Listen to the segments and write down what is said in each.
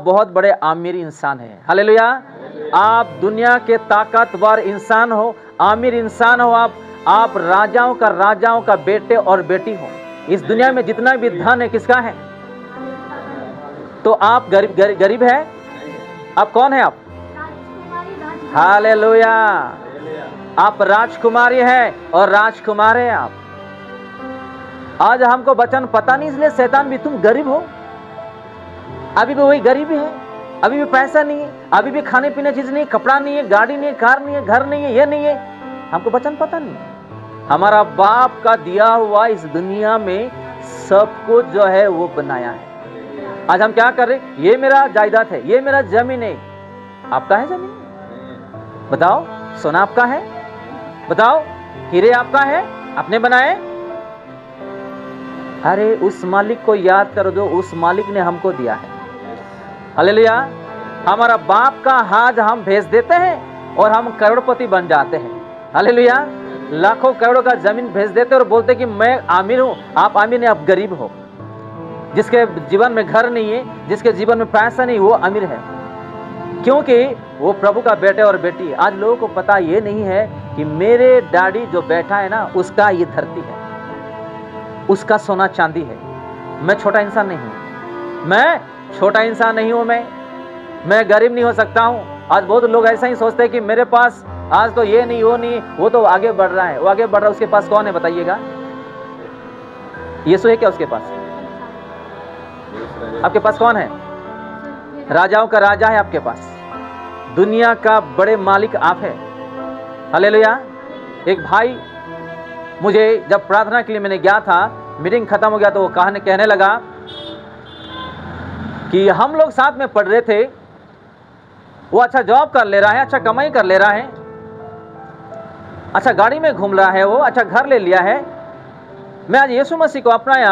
बहुत बड़े अमीर इंसान हैं। हालेलुया। आप दुनिया के ताकतवर इंसान हो, अमीर इंसान हो, आप राजाओं का बेटे और बेटी हो। इस दुनिया में जितना भी धन है किसका है? तो आप गरीब है? आप कौन है? आप हालेलुया, आप राजकुमारी है और राजकुमार है आप। आज हमको वचन पता नहीं, इसलिए शैतान भी, तुम गरीब हो, अभी भी वही गरीबी है, अभी भी पैसा नहीं है, अभी भी खाने पीने चीज नहीं, कपड़ा नहीं है, गाड़ी नहीं है, कार नहीं है, घर नहीं है, ये नहीं है। हमको वचन पता नहीं। हमारा बाप का दिया हुआ इस दुनिया में सब कुछ जो है वो बनाया है। आज हम क्या कर रहे? ये मेरा जायदाद है, ये मेरा जमीन है। आपका है जमीन? बताओ। सोना आपका है? बताओ। हीरे आपका है? आपने बनाए? अरे उस मालिक को याद कर दो, उस मालिक ने हमको दिया है। हालेलुया। हमारा बाप का हाथ हम भेज देते हैं और हम करोड़पति बन जाते हैं। हालेलुया। लाखों करोड़ों का जमीन भेज देते और बोलते कि मैं आमिर हूं। आप आमिर नहीं, आप गरीब हो। जिसके जीवन में घर नहीं है, जिसके जीवन में पैसा नहीं, वो अमीर है, क्योंकि वो प्रभु का बेटे और बेटी है। आज लोगों को पता ये नहीं है कि मेरे डैडी जो बैठा है ना, उसका ये धरती है, उसका सोना चांदी है। मैं छोटा इंसान नहीं हूं, मैं छोटा इंसान नहीं हूं, मैं गरीब नहीं हो सकता हूं। आज बहुत लोग ऐसा ही सोचते हैं कि मेरे पास आज तो ये नहीं, वो नहीं, वो तो आगे बढ़ रहा है, वो आगे बढ़ रहा है। उसके पास कौन है बताइएगा? यीशु है क्या उसके पास? आपके पास कौन है? राजाओं का राजा है आपके पास, दुनिया का बड़े मालिक आप है। हालेलुया। एक भाई, मुझे जब प्रार्थना के लिए मैंने गया था, मीटिंग खत्म हो गया तो वो कहने लगा कि हम लोग साथ में पढ़ रहे थे, वो अच्छा जॉब कर ले रहा है, अच्छा कमाई कर ले रहा है, अच्छा गाड़ी में घूम रहा है, वो अच्छा घर ले लिया है। मैं आज यीशु मसीह को अपनाया,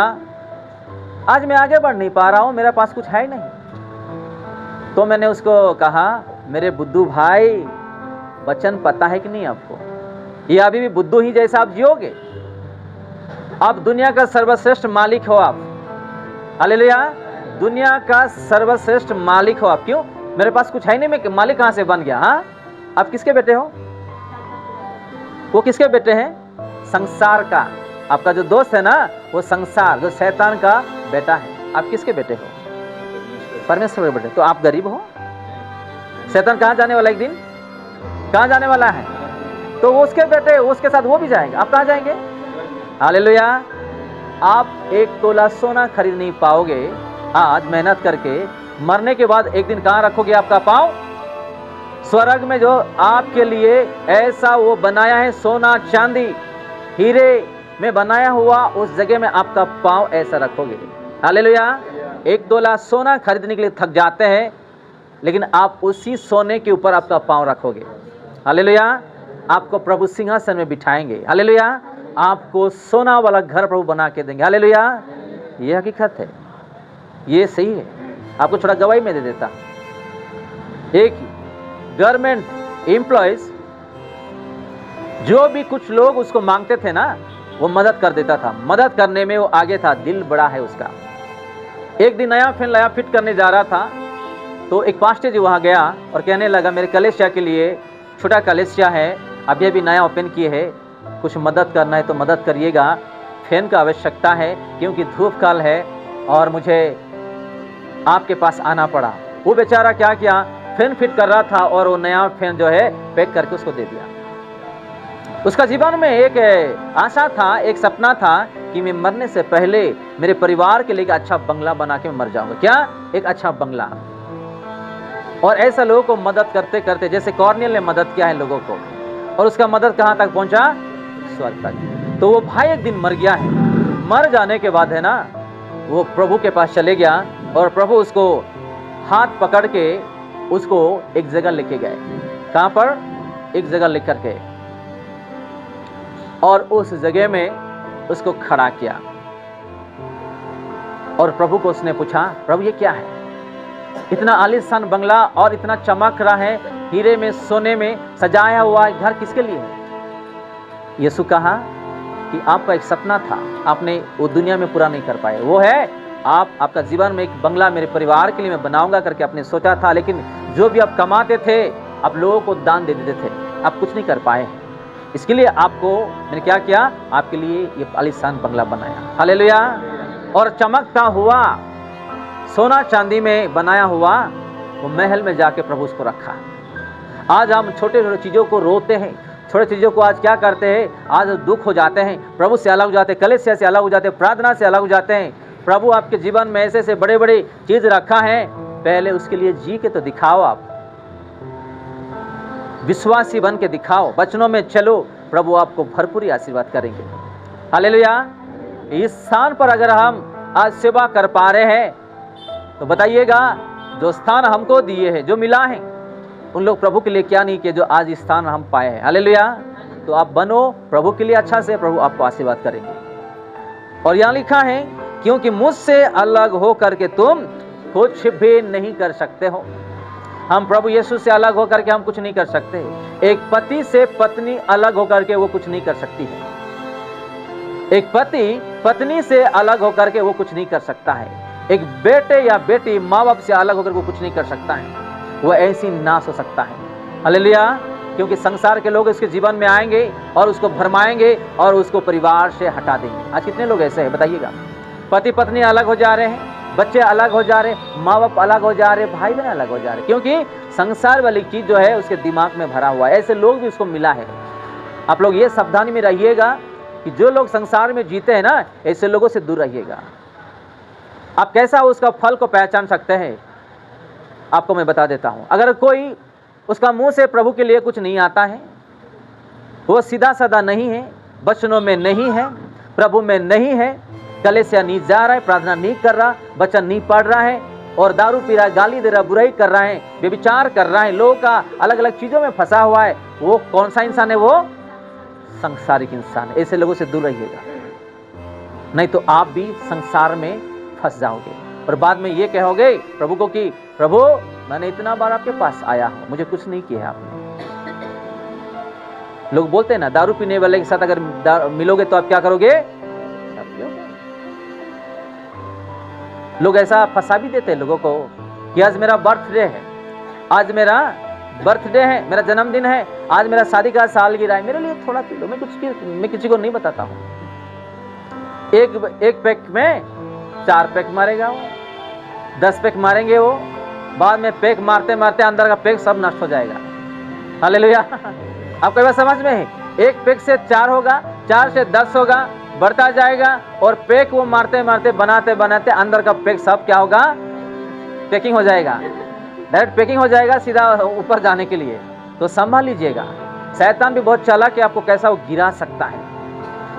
आज मैं आगे बढ़ नहीं पा रहा हूं, मेरे पास कुछ है ही नहीं। तो मैंने उसको कहा, मेरे बुद्धू भाई, वचन पता है कि नहीं आपको? ये अभी भी बुद्धू ही जैसा आप जियोगे। आप दुनिया का सर्वश्रेष्ठ मालिक हो आप। हालेलुया। दुनिया का सर्वश्रेष्ठ मालिक हो आप। क्यों? मेरे पास कुछ है नहीं, मैं मालिक कहां से बन गया? हाँ, आप किसके बेटे हो? वो किसके बेटे हैं? संसार का। आपका जो दोस्त है ना, वो संसार, जो शैतान का बेटा है। आप किसके बेटे हो? परमेश्वर के बेटे। तो आप गरीब हो। शैतान कहां जाने वाला? एक दिन कहां जाने वाला है? तो वो उसके बेटे, उसके साथ वो भी जाएंगे। आप कहां जाएंगे? हालेलुया। आप 1 तोला सोना खरीद नहीं पाओगे आज मेहनत करके। मरने के बाद एक दिन कहां रखोगे आपका पांव? स्वर्ग में जो आपके लिए ऐसा वो बनाया है, सोना चांदी हीरे में बनाया हुआ, उस जगह में आपका पांव ऐसा रखोगे। हालेलुया। 1 तोला सोना खरीदने के लिए थक जाते हैं, लेकिन आप उसी सोने के ऊपर आपका पांव रखोगे। हालेलुया। आपको प्रभु सिंहासन में बिठाएंगे। हालेलुया। आपको सोना वाला घर प्रभु बना के देंगे। हालेलुया। ये हकीकत है, ये सही है। आपको थोड़ा गवाही में दे देता। एक गवर्नमेंट एम्प्लॉयज, जो भी कुछ लोग उसको मांगते थे ना, वो मदद कर देता था। मदद करने में वो आगे था, दिल बड़ा है उसका। एक दिन नया फिट करने जा रहा था, तो एक पास्टर जी वहाँ गया और कहने लगा, मेरे कलेसिया के लिए, छोटा कलेसिया है, अभी अभी नया ओपन किए है, कुछ मदद करना है तो मदद करिएगा। फैन का आवश्यकता है क्योंकि धूप काल है और मुझे आपके पास आना पड़ा। वो बेचारा क्या किया, फैन फिट कर रहा था और वो नया फैन जो है पैक करके उसको दे दिया। उसका जीवन में एक आशा था, एक सपना था कि मैं मरने से पहले मेरे परिवार के लिए एक अच्छा बंगला बना के मर जाऊंगा। क्या? एक अच्छा बंगला। और ऐसा लोगों को मदद करते करते, जैसे कॉर्नेल ने मदद किया है लोगों को, और उसका मदद कहां तक पहुंचा? स्वर्ग तक। तो वो भाई एक दिन मर गया है। मर जाने के बाद है ना, वो प्रभु के पास चले गया और प्रभु उसको हाथ पकड़ के उसको एक जगह लेके गए। कहां पर? एक जगह लेकर के, और उस जगह में उसको खड़ा किया। और प्रभु को उसने पूछा, प्रभु ये क्या है? इतना आलीशान बंगला और इतना चमक रहा है, हीरे में सोने में सजाया हुआ घर किसके लिए है? यीशु कहा कि आपका एक सपना था, आपने वो दुनिया में पूरा नहीं कर पाए। वो है आपका जीवन में एक बंगला मेरे परिवार के लिए मैं बनाऊंगा करके आपने सोचा था, लेकिन जो भी आप कमाते थे आप लोगों को दान दे देते थे, आप कुछ नहीं कर पाए। इसके लिए आपको मैंने क्या किया, आपके लिए ये आलीशान बंगला बनाया। हालेलुया। और चमकता हुआ सोना चांदी में बनाया हुआ वो महल में जाके प्रभु उसको रखा। आज हम छोटे छोटे चीज़ों को रोते हैं, छोटे चीज़ों को आज क्या करते हैं, आज दुख हो जाते हैं, प्रभु से अलग हो जाते हैं, कलीसिया से अलग हो जाते हैं, प्रार्थना से अलग हो जाते हैं। प्रभु आपके जीवन में ऐसे ऐसे बड़े बड़े चीज़ रखा है, पहले उसके लिए जी के तो दिखाओ, आप विश्वासी बन के दिखाओ, वचनों में चलो, प्रभु आपको भरपूरी आशीर्वाद करेंगे। हालेलुया। इस स्थान पर अगर हम आज सेवा कर पा रहे हैं तो बताइएगा, जो स्थान हमको दिए हैं, जो मिला है, उन लोग प्रभु के लिए क्या नहीं किए जो आज इस स्थान हम पाए हैं। हालेलुया। तो आप बनो प्रभु के लिए अच्छा से, प्रभु आपको आशीर्वाद करेंगे। और यहाँ लिखा है, क्योंकि मुझसे अलग हो करके तुम कुछ भी नहीं कर सकते हो। हम प्रभु यीशु से अलग होकर के हम कुछ नहीं कर सकते। एक पति से पत्नी अलग होकर के वो कुछ नहीं कर सकती है। एक पति पत्नी से अलग होकर के वो कुछ नहीं कर सकता है। एक बेटे या बेटी माँ बाप से अलग होकर वो कुछ नहीं कर सकता है। वो ऐसी नाश हो सकता है। हालेलुया। क्योंकि संसार के लोग इसके जीवन में आएंगे और उसको भरमाएंगे और उसको परिवार से हटा देंगे। आज कितने लोग ऐसे हैं बताइएगा। पति पत्नी अलग हो जा रहे हैं, बच्चे अलग हो जा रहे, माँ बाप अलग हो जा रहे, भाई बहन अलग हो जा रहे, क्योंकि संसार वाली चीज जो है उसके दिमाग में भरा हुआ है। ऐसे लोग भी उसको मिला है। आप लोग ये सावधानी में रहिएगा कि जो लोग संसार में जीते हैं ना, ऐसे लोगों से दूर रहिएगा। आप कैसा उसका फल को पहचान सकते हैं, आपको मैं बता देता हूं। अगर कोई उसका मुंह से प्रभु के लिए कुछ नहीं आता है, वो सीधा साधा नहीं है, वचनों में नहीं है, प्रभु में नहीं है, कलीसिया नहीं जा रहा है, प्रार्थना नहीं कर रहा, वचन नहीं पढ़ रहा है और दारू पी रहा है, गाली दे रहा, बुराई कर रहा है, व्यभिचार कर रहा है, लोगों का अलग अलग चीजों में फंसा हुआ है, वो कौन सा इंसान है? वो सांसारिक इंसान है। ऐसे लोगों से दूर रहिएगा, नहीं तो आप भी संसार में फंस जाओगे और बाद में ये कहोगे प्रभु को कि प्रभु मैंने इतना बार आपके पास आया हूं, मुझे कुछ नहीं किया आपने। लोग बोलते हैं ना, दारू पीने वाले के साथ अगर मिलोगे तो आप क्या करोगे? लोग ऐसा फंसा भी देते हैं लोगों को कि आज मेरा बर्थडे है, आज मेरा बर्थडे है, मेरा जन्मदिन है, आज मेरा शादी का सालगिरह है, मेरे लिए थोड़ा पी लो। मैं किसी को नहीं बताता हूँ। एक पैक में 4 पैक मारेगा वो, 10 पैक मारेंगे वो, बाद में पैक मारते मारते अंदर का पैक सब नष्ट हो जाएगा। हालेलुया। आपको ये बात समझ में है? एक पैक से 4 होगा, 4 से 10 होगा, बढ़ता जाएगा और पैक वो मारते मारते बनाते बनाते अंदर का पैक सब क्या होगा? पैकिंग हो जाएगा, डायरेक्ट पैकिंग हो जाएगा सीधा ऊपर जाने के लिए। तो संभाल लीजिएगा, शैतान भी बहुत चालाक है, आपको कैसा वो गिरा सकता है,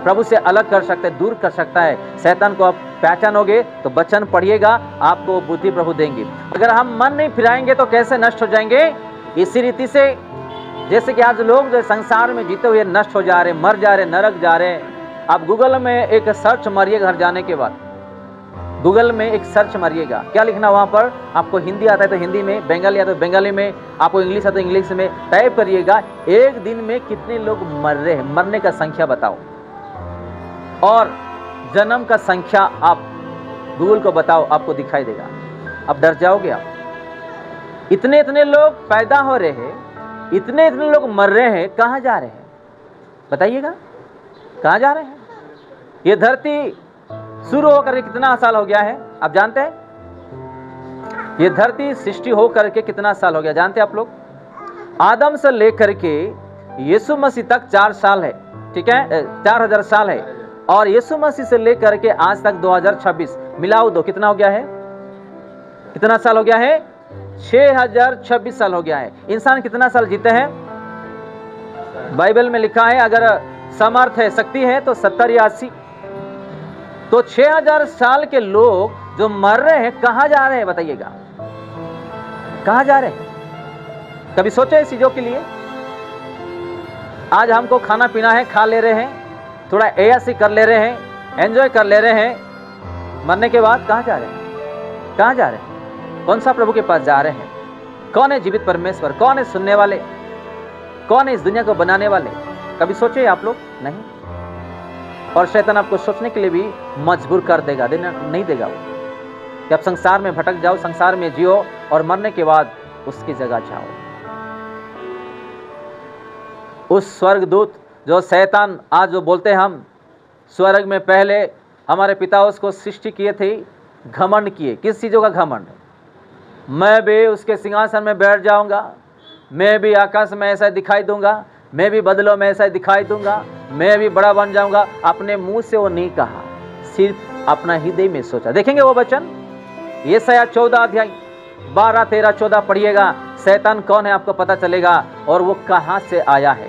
प्रभु से अलग कर सकता है, दूर कर सकता है। शैतान को आप पहचानोगे तो वचन पढ़िएगा, आपको बुद्धि प्रभु देंगे। अगर हम मन नहीं फिराएंगे तो कैसे नष्ट हो जाएंगे? इसी रीति से जैसे कि आज लोग जो संसार में जीते हुए नष्ट हो जा रहे, मर जा रहे, नरक जा रहे। आप गूगल में एक सर्च मारिएगा, घर जाने के बाद गूगल में एक सर्च मारिएगा, क्या लिखना वहाँ पर? आपको हिंदी आता है तो हिंदी में, बंगाली आता है तो बंगाली में, आपको इंग्लिश आता है तो इंग्लिश में टाइप करिएगा। एक दिन में कितने लोग मर रहे हैं, मरने का संख्या बताओ, और जन्म का संख्या आप गूगल को बताओ, आपको दिखाई देगा। अब डर जाओगे आप। इतने इतने लोग पैदा हो रहे हैं, इतने इतने लोग मर रहे हैं, कहाँ जा रहे हैं बताइएगा? कहाँ जा रहे हैं? ये धरती शुरू होकर कितना साल हो गया है आप जानते हैं? ये धरती सृष्टि होकर के कितना साल हो गया जानते हैं आप लोग? आदम से लेकर के यीशु मसीह तक 4 साल है, ठीक है, 4000 साल है। और यीशु मसीह से लेकर के आज तक 2026 मिलाओ दो, कितना हो गया है? कितना साल हो गया है? 6026 साल हो गया है। इंसान कितना साल जीते हैं? बाइबल में लिखा है अगर समर्थ है, शक्ति है तो 70 या 80। तो 6000 साल के लोग जो मर रहे हैं कहां जा रहे हैं बताइएगा? कहां जा रहे हैं? कभी सोचे इस चीजों के लिए? आज हमको खाना पीना है, खा ले रहे हैं, थोड़ा ऐसी कर ले रहे हैं, एंजॉय कर ले रहे हैं, मरने के बाद कहां जा रहे हैं? कहां जा रहे हैं? कौन सा प्रभु के पास जा रहे हैं? कौन है जीवित परमेश्वर? कौन है सुनने वाले? कौन है इस दुनिया को बनाने वाले? कभी सोचे आप लोग? नहीं। और शैतान आपको सोचने के लिए भी मजबूर कर देगा, देना नहीं देगा वो। कि आप संसार में भटक जाओ, संसार में जियो और मरने के बाद उसकी जगह जाओ। उस स्वर्गदूत जो शैतान, आज जो बोलते हैं हम, स्वर्ग में पहले हमारे पिता उसको सृष्टि किए थे, घमंड किए। किस चीज़ों का घमंड? मैं भी उसके सिंहासन में बैठ जाऊंगा, मैं भी आकाश में ऐसा दिखाई दूंगा, मैं भी बदलों में ऐसा दिखाई दूंगा, मैं भी बड़ा बन जाऊंगा। अपने मुंह से वो नहीं कहा, सिर्फ अपना हृदय में सोचा। देखेंगे वो वचन, यशायाह 14 अध्याय 12, 13, 14 पढ़िएगा। शैतान कौन है आपको पता चलेगा और वो कहां से आया है।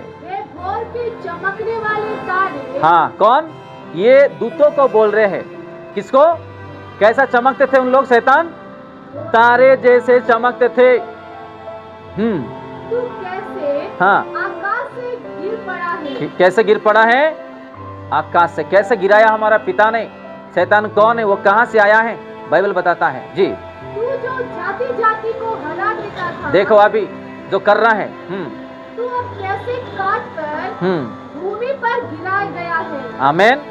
भोर के चमकने वाले तारे। हाँ, कौन? ये दूतों को बोल रहे हैं। किसको? कैसा चमकते थे उन लोग? शैतान तारे जैसे चमकते थे। तू कैसे हाँ, आकाश से गिर पड़ा है। कैसे गिर पड़ा है? आकाश से। कैसे गिराया हमारा पिता ने? शैतान कौन है? वो कहां से आया है? बाइबल बताता है जी। तू जो जाति जाति को हरा देता था। देखो अभी जो कर रहा है। तू अब कैसे काट कर भूमि पर गिराया गया है। आमीन।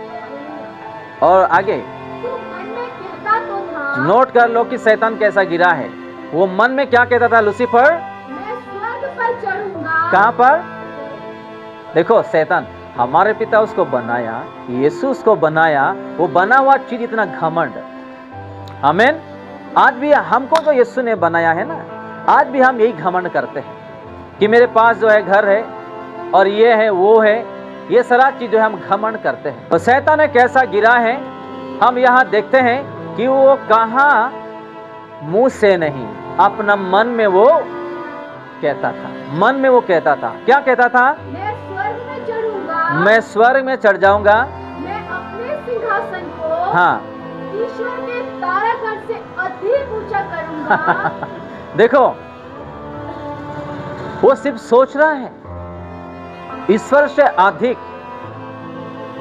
और आगे तू मन में कहता तो था। नोट कर लो कि शैतान कैसा गिरा है। वो मन में क्या कहता था? लूसीफर, मैं स्वर्ग पर चढ़ूंगा। कहां पर? देखो शैतान, हमारे पिता उसको बनाया, यीशु उसको बनाया, वो बना हुआ चीज इतना घमंड। आमीन। आज भी हमको जो यीशु ने बनाया है ना, आज भी हम यही घमंड करते हैं कि मेरे पास जो है घर है और ये है वो है, ये सारा चीज जो है हम घमंड करते हैं। तो शैतान ने कैसा गिरा है हम यहाँ देखते हैं कि वो कहाँ, मुंह से नहीं, अपना मन में वो कहता था। मन में वो कहता था, क्या कहता था? मैं स्वर्ग में चढ़ूंगा। मैं स्वर्ग में चढ़ जाऊंगा। मैं अपने सिंहासन को हाँ, ईश्वर के तारागण से अधिक ऊंचा करूंगा। देखो वो सिर्फ सोच रहा है, ईश्वर से अधिक।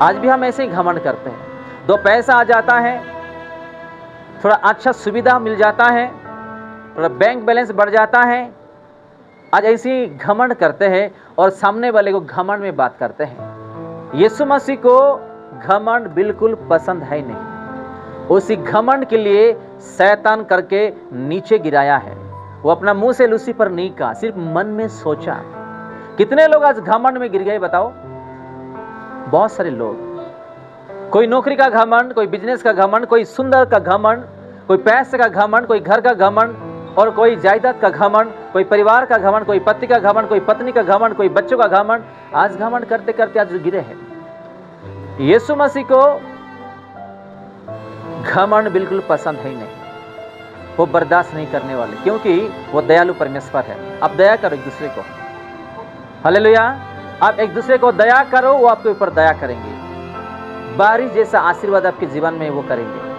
आज भी हम ऐसे ही घमंड करते हैं। दो पैसा आ जाता है, थोड़ा अच्छा सुविधा मिल जाता है, थोड़ा बैंक बैलेंस बढ़ जाता है, आज ऐसे ही घमंड करते हैं और सामने वाले को घमंड में बात करते हैं। यीशु मसीह को घमंड बिल्कुल पसंद है नहीं। उसी घमंड के लिए शैतान करके नीचे गिराया है। वो अपना मुंह से लूसीफर नहीं कहा, सिर्फ मन में सोचा। कितने लोग आज घमंड में गिर गए बताओ? बहुत सारे लोग। कोई नौकरी का घमंड, कोई बिजनेस का घमंड, कोई सुंदर का घमंड, कोई पैसे का घमंड, कोई घर का घमंड, और कोई जायदाद का घमंड, कोई परिवार का घमंड, कोई पति का घमंड, कोई पत्नी का घमंड, कोई बच्चों का घमंड। आज घमंड करते करते आज गिरे हैं। यीशु मसीह को घमंड बिल्कुल पसंद है ही नहीं, वो बर्दाश्त नहीं करने वाले, क्योंकि वो दयालु परमेश्वर है। आप दया करो एक दूसरे को। हालेलुया। आप एक दूसरे को दया करो, वो आपके ऊपर दया करेंगे। बारिश जैसा आशीर्वाद आपके जीवन में वो करेंगे।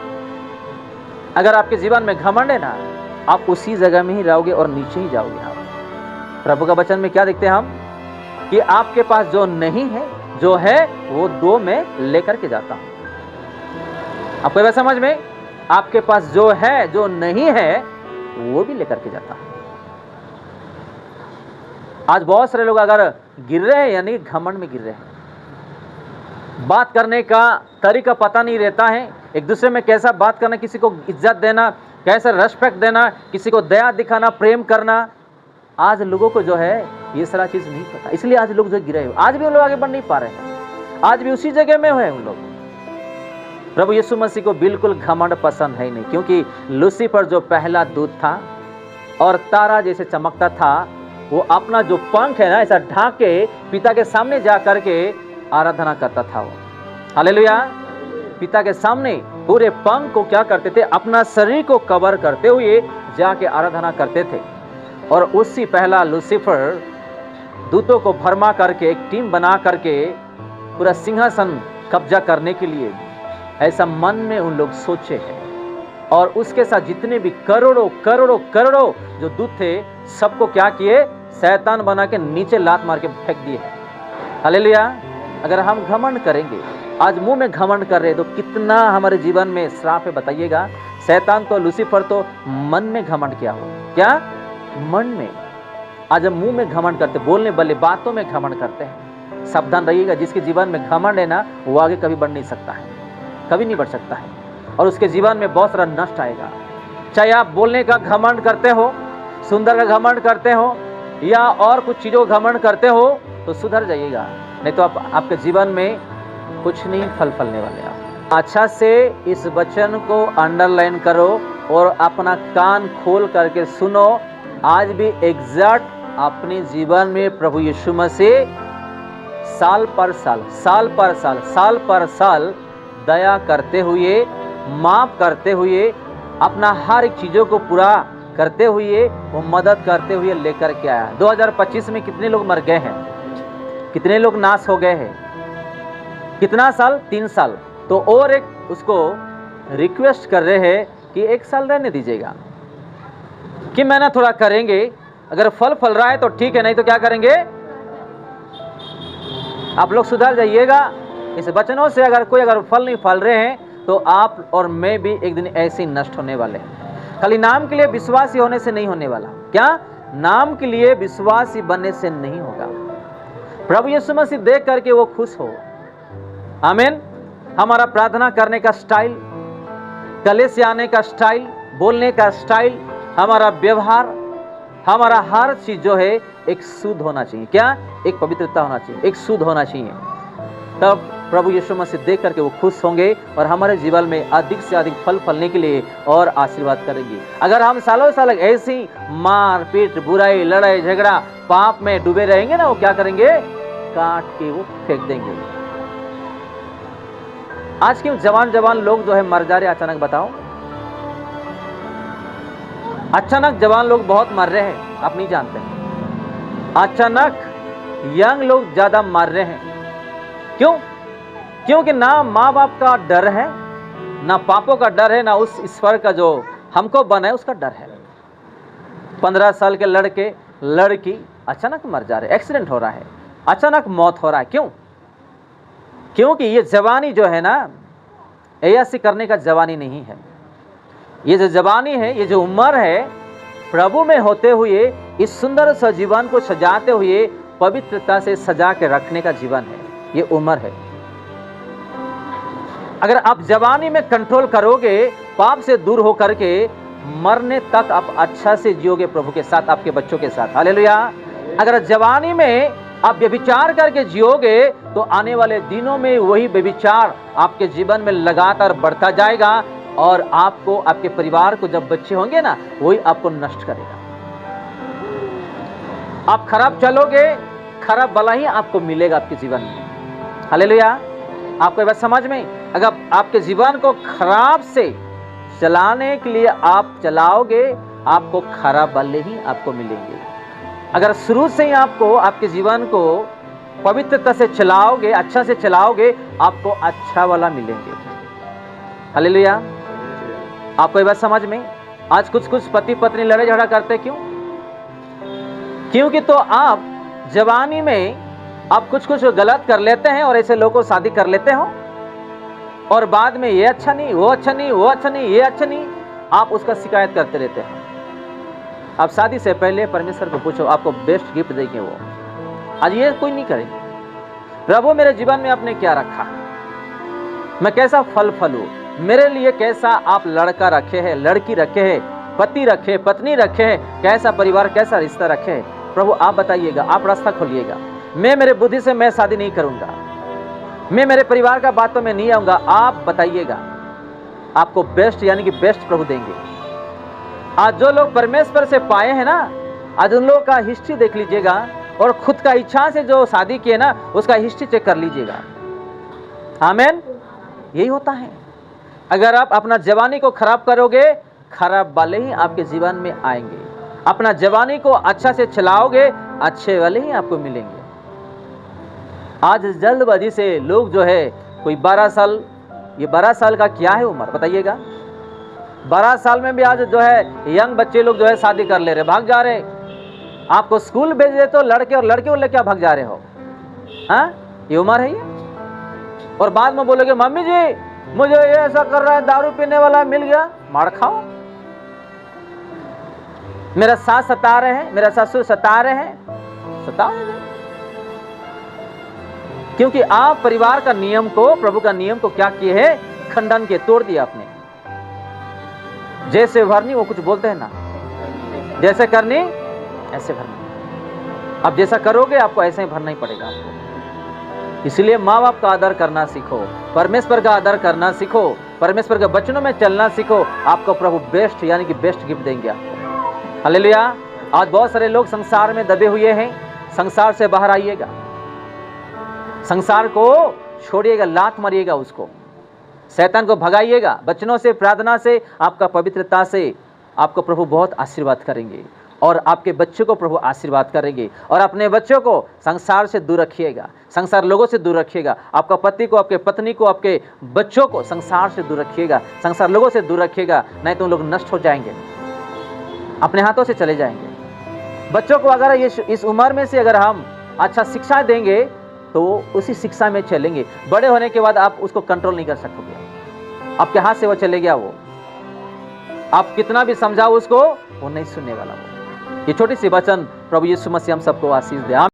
अगर आपके जीवन में घमंड है ना, आप उसी जगह में ही रहोगे और नीचे ही जाओगे। आप प्रभु का वचन में क्या देखते हैं हम? कि आपके पास जो नहीं है, जो है वो दो में लेकर के जाता हूं। आपको बात समझ में? आपके पास जो है, जो नहीं है, वो भी लेकर के जाता है। आज बहुत सारे लोग अगर गिर रहे हैं, यानी घमंड में गिर रहे हैं। बात करने का तरीका पता नहीं रहता है, एक दूसरे में कैसा बात करना, किसी को इज्जत देना, कैसा रेस्पेक्ट देना, किसी को दया दिखाना, प्रेम करना। आज लोगों को जो है ये सारा चीज नहीं पता, इसलिए आज लोग जो गिरे हुए, आज भी वो लोग आगे बढ़ नहीं पा रहे हैं, आज भी उसी जगह में है उन लोग। प्रभु यीशु मसीह को बिल्कुल घमंड पसंद है नहीं, क्योंकि लूसीफर जो पहला दूत था और तारा जैसे चमकता था, वो अपना जो पंख है ना ऐसा ढांक के पिता के सामने जा करके आराधना करता था। वो हालेलुया। पिता के सामने पूरे पंख को क्या करते थे? अपना शरीर को कवर करते हुए जाके आराधना करते थे। और उसी पहला लूसीफर दूतों को भरमा करके एक टीम बना करके पूरा सिंहासन कब्जा करने के लिए ऐसा मन में उन लोग सोचे हैं। और उसके साथ जितने भी करोड़ों करोड़ों करोड़ों जो दूत थे, सबको क्या किए? शैतान बना के नीचे लात मार के फेंक दिए। हालेलुया। अगर हम घमंड करेंगे, आज मुंह में घमंड कर रहे, तो कितना हमारे जीवन में श्राप है बताइएगा। शैतान तो, लूसीफर तो मन में घमंड किया हो, क्या मन में। आज हम मुंह में घमंड करते, बोलने वाले बातों में घमंड करते हैं। सावधान रहिएगा, जिसके जीवन में घमंड है ना, वो आगे कभी बढ़ नहीं सकता है, कभी नहीं बढ़ सकता है, और उसके जीवन में बहुत सारा नष्ट आएगा। चाहे आप बोलने का घमंड करते हो, सुंदर का घमंड करते हो, या और कुछ चीज़ों का घमंड करते हो, तो सुधर जाइएगा, नहीं तो आपके जीवन में कुछ नहीं फल फलने वाले आप। अच्छा से इस वचन को अंडरलाइन करो और अपना कान खोल करके सुनो। आज भी एग्जैक्ट अपने जीवन में प्रभु यीशु मसीह साल पर साल दया करते हुए, माफ करते हुए, अपना हर एक चीज़ों को पूरा करते हुए, वो मदद करते हुए लेकर के आया। 2025 में कितने लोग मर गए हैं, कितने लोग नाश हो गए हैं, कितना साल, 3 साल। तो और एक उसको रिक्वेस्ट कर रहे हैं कि 1 साल रहने दीजिएगा, कि मेहनत थोड़ा करेंगे, अगर फल फल रहा है तो ठीक है, नहीं तो क्या करेंगे, आप लोग सुधर जाइएगा। इस वचनों से अगर फल नहीं फल रहे हैं तो आप और मैं भी एक दिन ऐसे ही नष्ट होने वाले हैं। खाली नाम के लिए विश्वासी होने से नहीं होने वाला। क्या? नाम के लिए विश्वासी बनने से नहीं होगा। प्रभु यीशु मसीह देख करके वो खुश हो। आमीन। हमारा प्रार्थना करने का स्टाइल, गले से आने का स्टाइल, बोलने का स्टाइल, हमारा व्यवहार, हमारा हर चीज जो है एक शुद्ध होना चाहिए। क्या? एक पवित्रता होना चाहिए, एक शुद्ध होना चाहिए। तब प्रभु यीशु मसीह देख करके वो खुश होंगे और हमारे जीवन में अधिक से अधिक फल फलने के लिए और आशीर्वाद करेंगे। अगर हम सालों साल ऐसी मार पीट, बुराई, लड़ाई, झगड़ा, पाप में डूबे रहेंगे ना, वो क्या करेंगे, काट के वो फेंक देंगे। आज के जवान लोग जो है मर जा रहे अचानक। बताओ, अचानक जवान लोग बहुत मर रहे हैं, आप नहीं जानते। अचानक यंग लोग ज्यादा मर रहे हैं। क्यों? क्योंकि ना माँ बाप का डर है, ना पापों का डर है, ना उस ईश्वर का जो हमको बना है उसका डर है। 15 साल के लड़के लड़की अचानक मर जा रहे, एक्सीडेंट हो रहा है, अचानक मौत हो रहा है। क्यों? क्योंकि ये जवानी जो है ना, ऐसी करने का जवानी नहीं है। ये जो जवानी है, ये जो उम्र है, प्रभु में होते हुए इस सुंदर सा जीवन को सजाते हुए पवित्रता से सजा के रखने का जीवन है, ये उम्र है। अगर आप जवानी में कंट्रोल करोगे, पाप से दूर हो करके मरने तक आप अच्छा से जियोगे प्रभु के साथ, आपके बच्चों के साथ। हालेलुया। अगर जवानी में आप व्यभिचार करके जियोगे तो आने वाले दिनों में वही व्यभिचार आपके जीवन में लगातार बढ़ता जाएगा और आपको, आपके परिवार को, जब बच्चे होंगे ना, वही आपको नष्ट करेगा। आप खराब चलोगे, खराब भला ही आपको मिलेगा आपके जीवन में। हालेलुया। आपको ये बात समझ में? अगर आपके जीवन को खराब से चलाने के लिए आप चलाओगे, आपको खराब भले ही आपको मिलेंगे। अगर शुरू से ही आपको आपके जीवन को पवित्रता से चलाओगे, अच्छा से चलाओगे, आपको अच्छा वाला मिलेंगे। हालेलुया। आपको ये बात समझ में? आज कुछ पति पत्नी लड़ाई झगड़ा करते, क्यों? क्योंकि तो आप जवानी में आप कुछ गलत कर लेते हैं और ऐसे लोगों को शादी कर लेते हो और बाद में ये अच्छा नहीं, वो अच्छा नहीं, वो अच्छा नहीं, ये अच्छा नहीं, आप उसका शिकायत करते रहते हैं। आप शादी से पहले परमेश्वर को पूछो, आपको बेस्ट गिफ्ट देंगे वो। आज ये कोई नहीं करेंगे। प्रभु मेरे जीवन में आपने क्या रखा, मैं कैसा फल फलूं, मेरे लिए कैसा आप लड़का रखे हैं, लड़की रखे हैं, पति रखे, पत्नी रखे हैं, कैसा परिवार, कैसा रिश्ता रखे हैं। प्रभु आप बताइएगा, आप रास्ता खोलिएगा। मैं मेरे बुद्धि से मैं शादी नहीं करूंगा, मैं मेरे परिवार का बातों में नहीं आऊंगा। आप बताइएगा, आपको बेस्ट यानी कि बेस्ट प्रभु देंगे। आज जो लोग परमेश्वर से पाए हैं ना, आज उन लोगों का हिस्ट्री देख लीजिएगा और खुद का इच्छा से जो शादी किए ना, उसका हिस्ट्री चेक कर लीजिएगा। आमीन। यही होता है। अगर आप अपना जवानी को खराब करोगे, खराब वाले ही आपके जीवन में आएंगे। अपना जवानी को अच्छा से चलाओगे, अच्छे वाले ही आपको मिलेंगे। आज जल्दबाजी से लोग जो है, कोई 12 साल, ये 12 साल का क्या है उम्र बताइएगा? 12 साल में भी आज जो है यंग बच्चे लोग जो है शादी कर ले रहे, भाग जा रहे। आपको स्कूल भेज दे तो लड़के और लड़के लेके भाग जा रहे हो। हाँ, ये उम्र है ये। और बाद में बोलोगे मम्मी जी मुझे ये ऐसा कर रहा है, दारू पीने वाला मिल गया, मार खाओ। मेरा सास सता रहे हैं, मेरा ससुर सता रहे हैं, सता रहे हैं। क्योंकि आप परिवार का नियम को, प्रभु का नियम को क्या किए हैं? खंडन के, तोड़ दिया आपने। जैसे भरनी वो कुछ बोलते हैं ना, जैसे करनी ऐसे भरनी। अब जैसा करोगे आपको ऐसे ही भरना ही पड़ेगा आपको। इसलिए माँ बाप का आदर करना सीखो, परमेश्वर का आदर करना सीखो, परमेश्वर के वचनों में चलना सीखो। आपको प्रभु बेस्ट यानी कि बेस्ट गिफ्ट देंगे आपको। हालेलुया। आज बहुत सारे लोग संसार में दबे हुए हैं, संसार से बाहर आइएगा, संसार को छोड़िएगा, लात मारिएगा उसको, शैतान को भगाइएगा वचनों से, प्रार्थना से, आपका पवित्रता से। आपको प्रभु बहुत आशीर्वाद करेंगे और आपके बच्चों को प्रभु आशीर्वाद करेंगे। और अपने बच्चों को संसार से दूर रखिएगा, संसार लोगों से दूर रखिएगा। आपका पति को, आपके पत्नी को, आपके बच्चों को संसार से दूर रखिएगा, संसार लोगों से दूर रखिएगा, नहीं तो उन लोग नष्ट हो जाएंगे, अपने हाथों से चले जाएंगे। बच्चों को अगर इस उम्र में से अगर हम अच्छा शिक्षा देंगे तो उसी शिक्षा में चलेंगे। बड़े होने के बाद आप उसको कंट्रोल नहीं कर सकोगे, आपके हाथ से वो चले गया, वो आप कितना भी समझाओ उसको, वो नहीं सुनने वाला। वो ये छोटी सी वचन प्रभु यीशु मसीह हम सबको आशीष दे।